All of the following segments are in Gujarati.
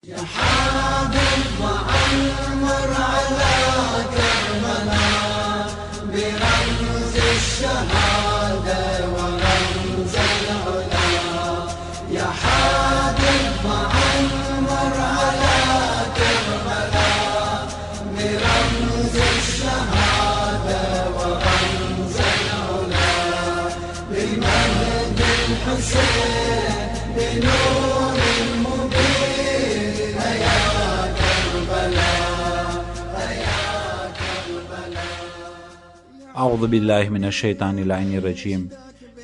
يا حابب وعمر على كربلاء برمز الشهادة ورمز العلا. يا حابب وعمر على كربلاء برمز الشهادة ورمز العلا. للمهد الحسين بنور أعوذ بالله من الشيطان اللعين الرجيم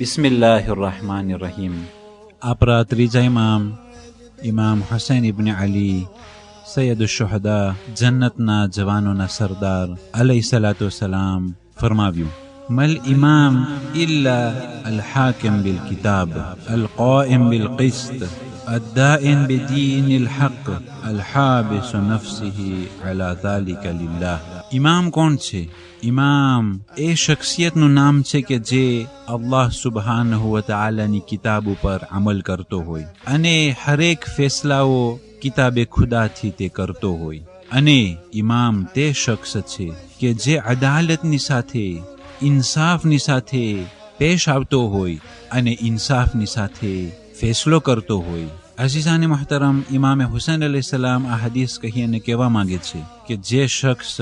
بسم الله الرحمن الرحيم. આપણા ત્રીજા ઇમામ હુસૈન ઇબ્ન અલી સૈયદ શુહદા જન્નતના જવાનોના સરદાર અલૈહિસ્સલાતુ વસલામ ફરમાવ્યું: મલ ઇમામ ઇલ્લા અલ હાકિમ બિલ કિતાબ અલ કાઇમ બિલ કિસ્ત الدائن بدين الحق الحابس نفسه على ذلك لله. ઇમામ કોણ છે? ઇમામ એ શખ્સિયતનું નામ છે કે જે અલ્લાહ સુબ્હાનહુ વ તઆલાની કિતાબ ઉપર અમલ કરતો હોય અને હરેક ફેસલાઓ કિતાબે ખુદાથી તે કરતો હોય. અને ઇમામ તે શખ્સ છે કે જે અદાલતની સાથે ઇન્સાફની સાથે પેશ આવતો હોય અને ઇન્સાફની સાથે ફેસલો કરતો હોય. અઝીઝાને મુહતરમ, ઇમામે હુસૈન અલૈહિસ્સલામ આ હદીસ કહીને કહેવા માંગે છે કે જે શખ્સ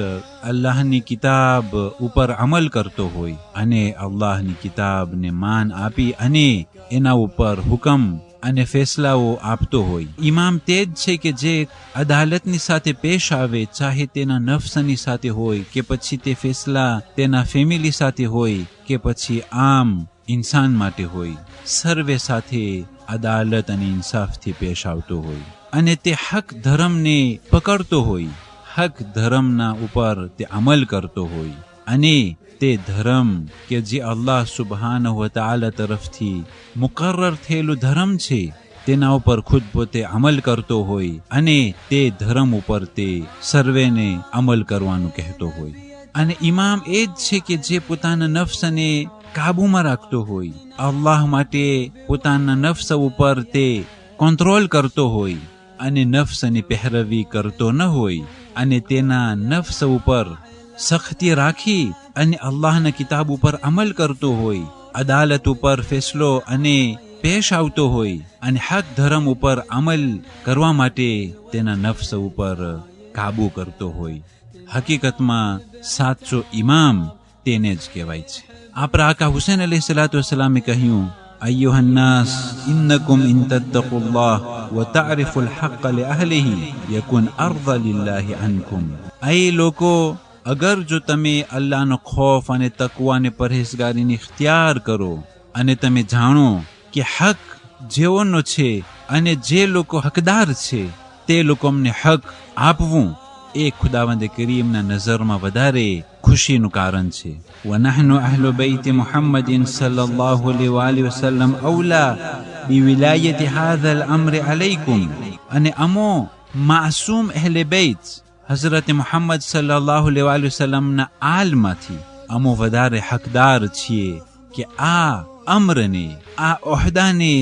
અલ્લાહની કિતાબ ઉપર અમલ કરતો હોય અને અલ્લાહની કિતાબને માન આપી અને એના ઉપર હુકમ અને ફેસલાઓ આપતો હોય, ઇમામ તે જ છે કે જે અદાલતની સાથે પેશ આવે, ચાહે તેના નફ્સની સાથે હોય કે પછી તે ફેસલા તેના ફેમિલી સાથે હોય કે પછી આમ ઇન્સાન માટે હોય, સર્વે સાથે અદાલત અને ઇન્સાફથી પેશ આવતો હોય અને તે હક ધર્મને પકડતો હોય, હક ધર્મના ઉપર તે અમલ કરતો હોય અને તે ધર્મ કે જે અલ્લાહ સુબ્હાનહુ વ તઆલા તરફથી મુકર્રર થયેલું ધર્મ છે તેના ઉપર ખુદ પોતે અમલ કરતો હોય અને તે ધર્મ ઉપર તે સર્વેને અમલ કરવાનું કહેતો હોય. અને ઇમામ એ જ છે કે જે પોતાના નફ્સને કાબૂમાં રાખતો હોય, અલ્લાહ માટે પોતાના નફ્સ ઉપર તે કંટ્રોલ કરતો હોય અને નફ્સની પહેરવી કરતો ન હોય અને તેના નફ્સ ઉપર સખ્તી રાખી અને અલ્લાહના કિતાબ ઉપર અમલ કરતો હોય, અદાલત ઉપર ફેસલો અને પેશ આવતો હોય અને હક ધર્મ ઉપર અમલ કરવા માટે તેના નફ્સ ઉપર કાબુ કરતો હોય. હકીકતમાં સાચો ઇમામ તેને જ કહેવાય છે. આપણા આકા હુસૈન અલૈહિસ્સલાતુ વસલામે કહ્યું: અય્યુહન નાસ ઇન્નકુમ ઇન તત્તકુલ્લાહ વ તારિફુલ હક્ક લિઅહલિહી યકુન અરઝા લિલ્લાહી અનકુમ. એ લોકો, અગર જો તમે અલ્લાહનો ખૌફ અને તકવાને પરહેઝગારીને ઇખ્તિયાર કરો અને તમે જાણો કે હક જેઓનો છે અને જે લોકો હકદાર છે તે લોકોને હક આપવું એ ખુદાવંદ કરીમના નજરમાં વધારે ખુશીનું કારણ છે. વનહનુ અહલુ બૈત મુહમ્મદિન સલ્લલ્લાહુ અલૈહિ વસલ્લમ ઔલા બિવિલાયતિ હાઝલ અમ્ર અલૈકુમ. અને અમો માસૂમ અહલે બૈત હઝરત મુહમ્મદ સલ્લલ્લાહુ અલૈહિ વસલ્લમના આલમાંથી અમો વધારે હકદાર છીએ કે આ અમ્રને, આ ઓહદાને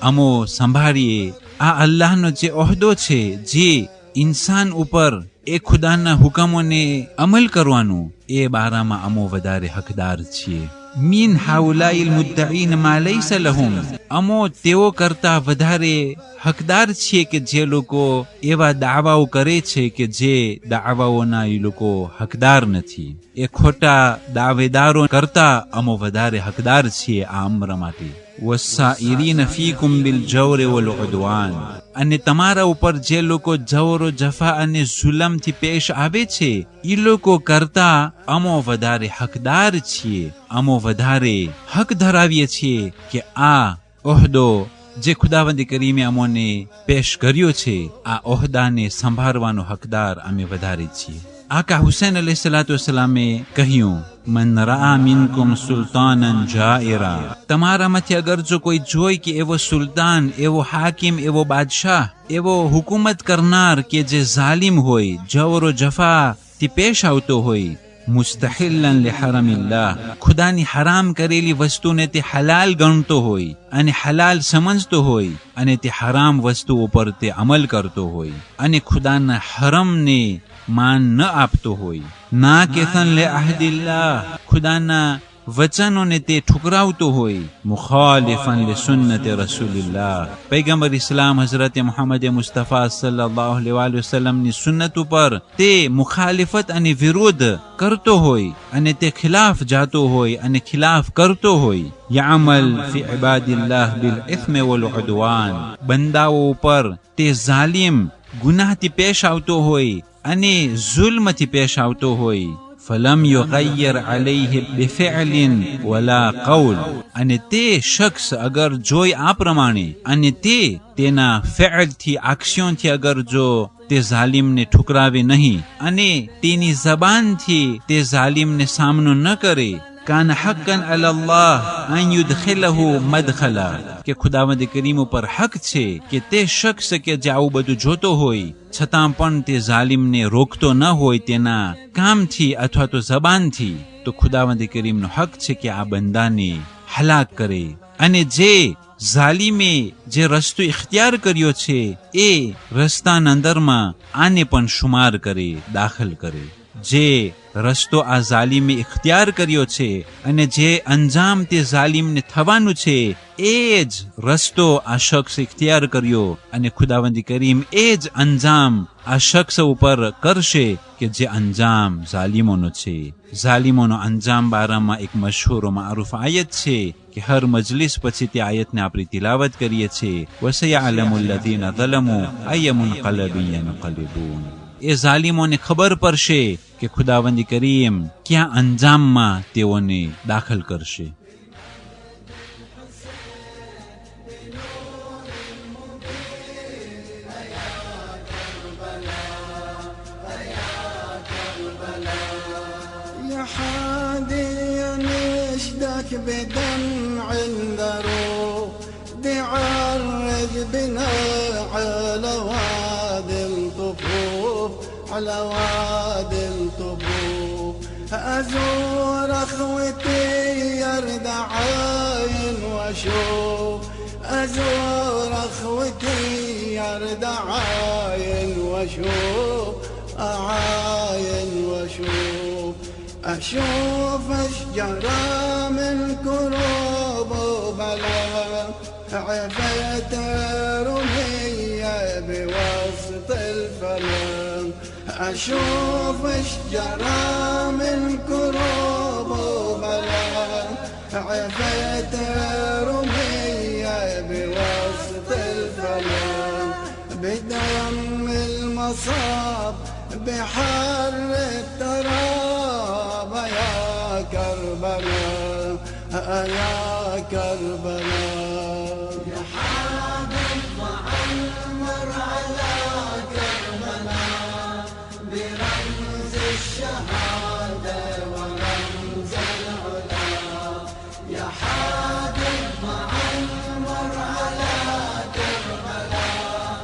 અમો સંભાળીએ. આ અલ્લાહનો જે ઓહદો છે, જે ઇન્સાન ઉપર એ ખુદાના હુકમોને અમલ કરવાનું, એ બારામાં અમો વધારે હકદાર છીએ. મીન હાઉલાઇલ મુદ્દઈન મા લૈસા લહુમ. અમો તેઓ કરતા વધારે હકદાર છીએ કે જે લોકો એવા દાવાઓ કરે છે કે જે દાવાઓના એ લોકો હકદાર નથી. એ ખોટા દાવેદારો કરતા અમો વધારે હકદાર છીએ આ અમ્ર માટે. વસ્સાઇરીન ફીકુમ બિલ જૌર વલ ઉદવાન. અને તમારા ઉપર જે લોકો જવરો જફા અને જુલમથી પેશ આવે છે એ લોકો કરતા અમો વધારે હકદાર છીએ, અમો વધારે હક ધરાવીએ છીએ કે આ ઓહદો જે ખુદાવંદ કરીમે અમોને પેશ કર્યો છે, આ ઓહદાને સંભાળવાનો હકદાર અમે વધારે છીએ. આકા હુસૈન અલૈહિસ્સલાતુ વસલામે કહ્યું: મન રઆ મિનકુમ સુલ્તાનન જાઇરા. તમારામાંથી અગર જો કોઈ જોઈ કે એવો સુલતાન, એવો હાકિમ, એવો બાદશાહ, એવો હુકુમત કરનાર કે જે ઝાલિમ હોય, જવરો જફાથી પેશ આવતો હોય, મુસ્તહિલન લિહરમિલ્લાહ, ખુદાની હરામ કરેલી વસ્તુને તે હલાલ ગણતો હોય અને હલાલ સમજતો હોય અને તે હરામ વસ્તુ ઉપર તે અમલ કરતો હોય અને ખુદાના હરમને માન ન આપતો હોય, ના કેસન લે અહદિલ્લાહ, ખુદાના વચનોને તે ઠુકરાવતો હોય, મુખાલિફન લે સુન્નત રસૂલિલ્લાહ, પૈગંબર ઇસ્લામ હઝરત મુહમ્મદ મુસ્તફા સલ્લલ્લાહુ અલૈહિ વસલ્લમની સુન્નત ઉપર તે મુખાલિફત અને વિરોધ કરતો હોય અને તે ખિલાફ જાતો હોય અને ખિલાફ કરતો હોય, યઅમલ ફી ઇબાદિલ્લાહ બિલ ઇથમ વલ ઉદવાન, બંદાઓ ઉપર તે ઝાલિમ ગુનાહથી પેશ આવતો હોય અને જુલ્મથી પેશ આવતો હોય, ફલમ યુગય્યર અલૈહિ બિફિઅલિન વલા કૌલ, અને તે શખ્સ અગર જોઈ આ પ્રમાણે અને તે તેના ફિઅલથી એક્શનથી અગર જો તે ઝાલિમને ઠુકરાવે નહીં અને તેની જબાનથી તે ઝાલિમને સામનો ન કરે, કાન હક્કન અલલ્લાહ અન યુદખિલહુ મદખલા, કે ખુદાવંદ કરીમ ઉપર હક છે કે તે શખ્સ કે જે આવું બધું જોતો હોય છતાં પણ તે ઝાલિમને રોકતો ન હોય તેના કામથી અથવા તો જબાનથી, તો ખુદાવંદ કરીમનો હક છે કે આ બંદાને હલાક કરે. અને જે ઝાલિમે જે રસ્તો ઇખ્તિયાર કર્યો છે એ રસ્તાના અંદરમાં આને પણ શુમાર કરે, દાખલ કરે. જે રસ્તો આ ઝાલિમે ઇખ્તિયાર કર્યો છે અને જે અંજામ તે ઝાલિમને થવાનું છે એ જ રસ્તો આ શખ્સ ઇખ્તિયાર કર્યો અને ખુદાવંદ કરીમ એ જ અંજામ આ શખ્સ ઉપર કરશે કે જે અંજામ ઝાલિમોનો છે. ઝાલિમોનો અંજામ બારામાં એક મશહૂર મારૂફ આયત છે કે હર મજલિસ પછી તે આયતને આપણે તિલાવત કરીએ છીએ, વસયઅલમુલ લઝીના ઝલમુ અય્ય મુનકલબિન યનકલિબૂન. એ ઝાલિમોને ખબર પડશે કે ખુદાવંદ કરીમ ક્યાં અંજામમાં તેઓને દાખલ કરશે. بدمع ذروب بعرج بنا على وادي الطفوف، على وادي الطفوف، أزور أخوتي يرد عاين وأشوف، أزور أخوتي يرد عاين وأشوف، أعاين وأشوف، أشوف أشجارا من كروب وبلا، عفيت رمية بوسط الفلم، أشوف أشجارا من كروب وبلا، عفيت رمية بوسط الفلم، بدم المصاب بحر التراب، يا كربلاء يا كربلاء، يا حامل معمر على كربلاء برمز الشهادة ورمز العلا، يا حامل معمر على كربلاء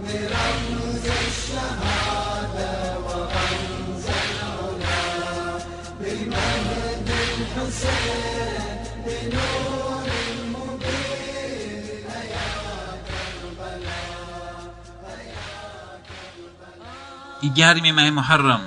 برمز الشهادة ورمز العلا، بالمهد الحسين بنور المبين، يا كربلاء يا كربلاء. 11મી માહ મુહર્રમ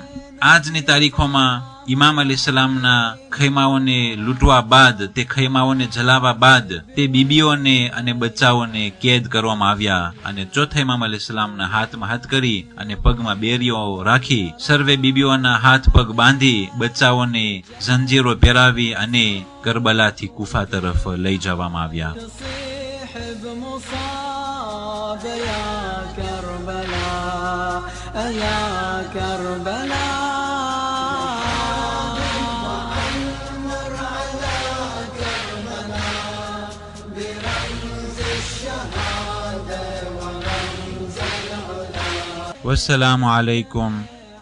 આજની તારીખોમાં ઇમામ અલૈહિસ્સલામના ખૈમાઓને લૂંટવા બાદ, તે ખૈમાઓને જલાવા બાદ તે બીબીઓને અને બચ્ચાઓને કેદ કરવામાં આવ્યા અને ચોથા ઇમામ અલૈહિસ્સલામના હાથમાં હાથ કરી અને પગમાં બેરીઓ રાખી સર્વે બીબીઓના હાથ પગ બાંધી બચ્ચાઓને જંજીરો પહેરાવી અને કરબલાથી કુફા તરફ લઈ જવામાં આવ્યા. يا كربلاء وعمر على كربلاء برمز الشهادة ورمز العلا. والسلام عليكم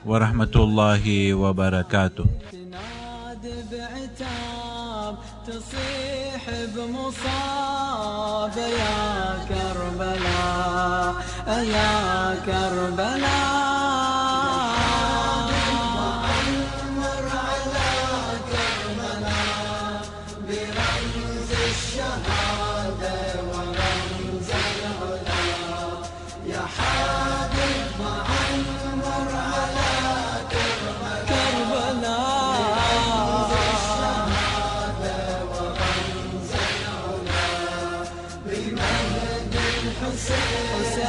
ورحمة الله وبركاته. تنادي بعتاب تصيح بمصاب، يا كربلاء يا كربلاء. الحسين